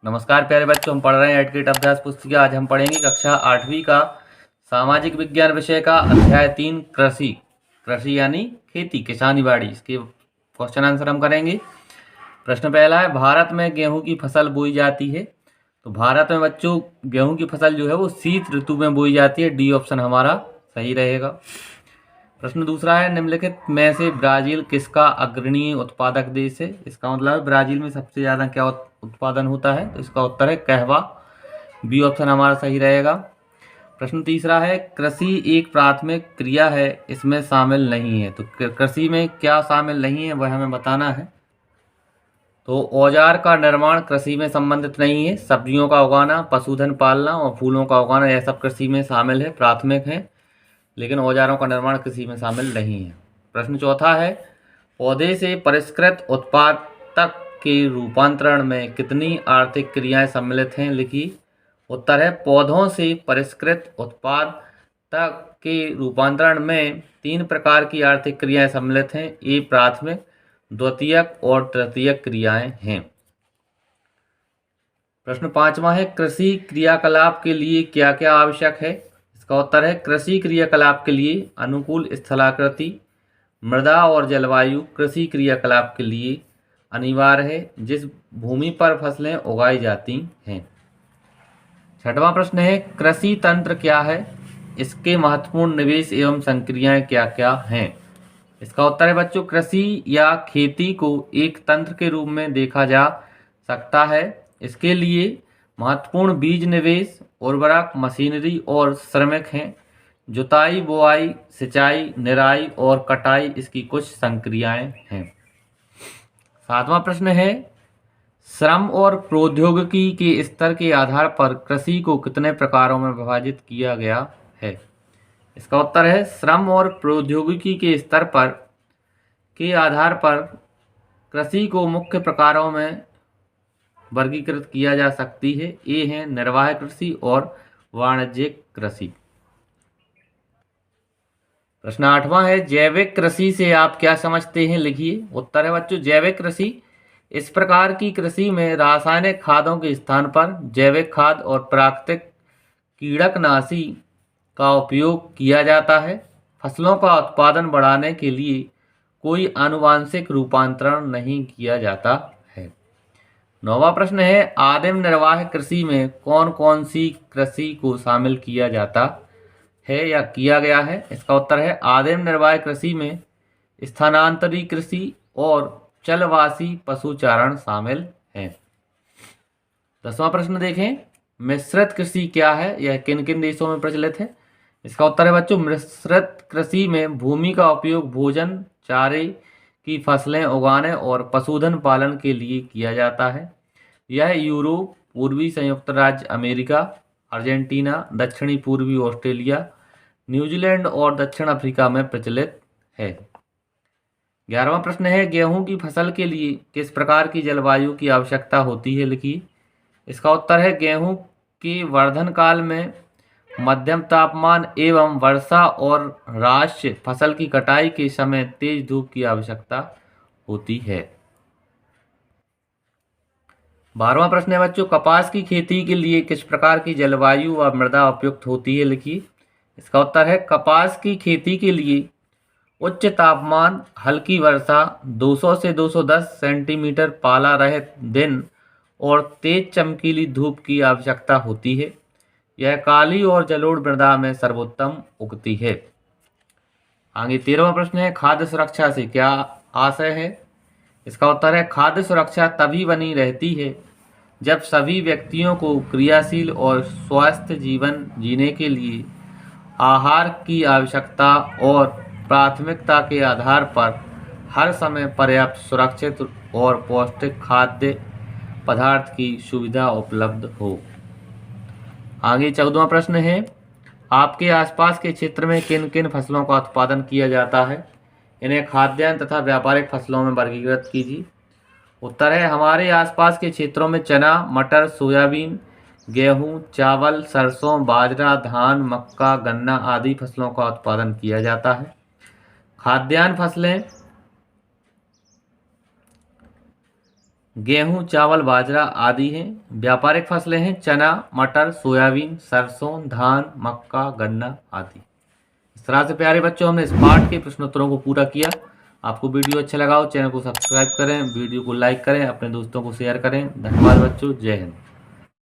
नमस्कार प्यारे बच्चों, हम पढ़ रहे हैं एडकेट अभ्यास पुस्तिका। आज हम पढ़ेंगे कक्षा 8वीं का सामाजिक विज्ञान विषय का अध्याय 3 कृषि। कृषि यानी खेती, किसानी बाड़ी। इसके क्वेश्चन आंसर हम करेंगे। प्रश्न पहला है, भारत में गेहूं की फसल बोई जाती है। तो भारत में बच्चों गेहूं की फसल जो है वो शीत ऋतु में बोई जाती है। डी ऑप्शन हमारा सही रहेगा। प्रश्न दूसरा है, निम्नलिखित में से ब्राजील किसका अग्रणी उत्पादक देश है। इसका मतलब है ब्राजील में सबसे ज़्यादा क्या उत्पादन होता है। तो इसका उत्तर है कहवा। बी ऑप्शन हमारा सही रहेगा। प्रश्न तीसरा है, कृषि एक प्राथमिक क्रिया है, इसमें शामिल नहीं है। तो कृषि में क्या शामिल नहीं है वह हमें बताना है। तो औजार का निर्माण कृषि में संबंधित नहीं है। सब्जियों का उगाना, पशुधन पालना और फूलों का उगाना यह सब कृषि में शामिल है, प्राथमिक है, लेकिन औजारों का निर्माण कृषि में शामिल नहीं है। प्रश्न चौथा है, पौधे से परिष्कृत उत्पाद तक के रूपांतरण में कितनी आर्थिक क्रियाएं सम्मिलित हैं, लिखिए। उत्तर है, पौधों से परिष्कृत उत्पाद तक के रूपांतरण में 3 प्रकार की आर्थिक क्रियाएं सम्मिलित हैं। ये प्राथमिक, द्वितीयक और तृतीयक क्रियाएं हैं। प्रश्न पांचवा है, कृषि क्रियाकलाप के लिए क्या क्या आवश्यक है। इसका उत्तर है, कृषि क्रियाकलाप के लिए अनुकूल स्थलाकृति, मृदा और जलवायु कृषि क्रियाकलाप के लिए अनिवार्य है, जिस भूमि पर फसलें उगाई जाती हैं। छठवां प्रश्न है, कृषि तंत्र क्या है, इसके महत्वपूर्ण निवेश एवं संक्रियाएं क्या क्या हैं। इसका उत्तर है बच्चों, कृषि या खेती को एक तंत्र के रूप में देखा जा सकता है। इसके लिए महत्वपूर्ण बीज निवेश, उर्वरक, मशीनरी और श्रमिक हैं। जुताई, बुआई, सिंचाई, निराई और कटाई इसकी कुछ संक्रियाएं हैं। सातवां प्रश्न है, श्रम और प्रौद्योगिकी के स्तर के आधार पर कृषि को कितने प्रकारों में विभाजित किया गया है। इसका उत्तर है, श्रम और प्रौद्योगिकी के स्तर पर के आधार पर कृषि को मुख्य प्रकारों में वर्गीकृत किया जा सकती है। ये हैं निर्वाह कृषि और वाणिज्यिक कृषि। प्रश्न आठवां है, जैविक कृषि से आप क्या समझते हैं, लिखिए। उत्तर है बच्चों, जैविक कृषि इस प्रकार की कृषि में रासायनिक खादों के स्थान पर जैविक खाद और प्राकृतिक कीड़कनाशी का उपयोग किया जाता है। फसलों का उत्पादन बढ़ाने के लिए कोई आनुवांशिक रूपांतरण नहीं किया जाता है। नौवां प्रश्न है, आदिम निर्वाह कृषि में कौन कौन सी कृषि को शामिल किया जाता है या किया गया है। इसका उत्तर है, आदिम निर्वाह कृषि में स्थानांतरी कृषि और चलवासी पशुचारण शामिल है। 10वां प्रश्न देखें, मिश्रित कृषि क्या है, यह किन किन देशों में प्रचलित है। इसका उत्तर है बच्चों, मिश्रित कृषि में भूमि का उपयोग भोजन, चारे की फसलें उगाने और पशुधन पालन के लिए किया जाता है। यह यूरोप, पूर्वी संयुक्त राज्य अमेरिका, अर्जेंटीना, दक्षिणी पूर्वी ऑस्ट्रेलिया, न्यूजीलैंड और दक्षिण अफ्रीका में प्रचलित है। 11वां प्रश्न है, गेहूं की फसल के लिए किस प्रकार की जलवायु की आवश्यकता होती है, लिखिए। इसका उत्तर है, गेहूं के वर्धन काल में मध्यम तापमान एवं वर्षा और राश्य फसल की कटाई के समय तेज धूप की आवश्यकता होती है। 12वां प्रश्न है बच्चों, कपास की खेती के लिए किस प्रकार की जलवायु व मृदा उपयुक्त होती है, लिखिए। इसका उत्तर है, कपास की खेती के लिए उच्च तापमान, हल्की वर्षा, 200 से 210 सेंटीमीटर पाला रहित दिन और तेज चमकीली धूप की आवश्यकता होती है। यह काली और जलोढ़ मृदा में सर्वोत्तम उगती है। आगे 13वां प्रश्न है, खाद्य सुरक्षा से क्या आशय है। इसका उत्तर है, खाद्य सुरक्षा तभी बनी रहती है जब सभी व्यक्तियों को क्रियाशील और स्वस्थ जीवन जीने के लिए आहार की आवश्यकता और प्राथमिकता के आधार पर हर समय पर्याप्त, सुरक्षित और पौष्टिक खाद्य पदार्थ की सुविधा उपलब्ध हो। आगे 14वां प्रश्न है, आपके आसपास के क्षेत्र में किन किन फसलों का उत्पादन किया जाता है, इन्हें खाद्यान्न तथा व्यापारिक फसलों में वर्गीकृत कीजिए। उत्तर है, हमारे आसपास के क्षेत्रों में चना, मटर, सोयाबीन, गेहूं, चावल, सरसों, बाजरा, धान, मक्का, गन्ना आदि फसलों का उत्पादन किया जाता है। खाद्यान्न फसलें गेहूं, चावल, बाजरा आदि हैं। व्यापारिक फसलें हैं चना, मटर, सोयाबीन, सरसों, धान, मक्का, गन्ना आदि। इस तरह से प्यारे बच्चों हमने इस पाठ के प्रश्नोत्तरों को पूरा किया। आपको वीडियो अच्छा लगा हो चैनल को सब्सक्राइब करें, वीडियो को लाइक करें, अपने दोस्तों को शेयर करें। धन्यवाद बच्चों, जय हिंद।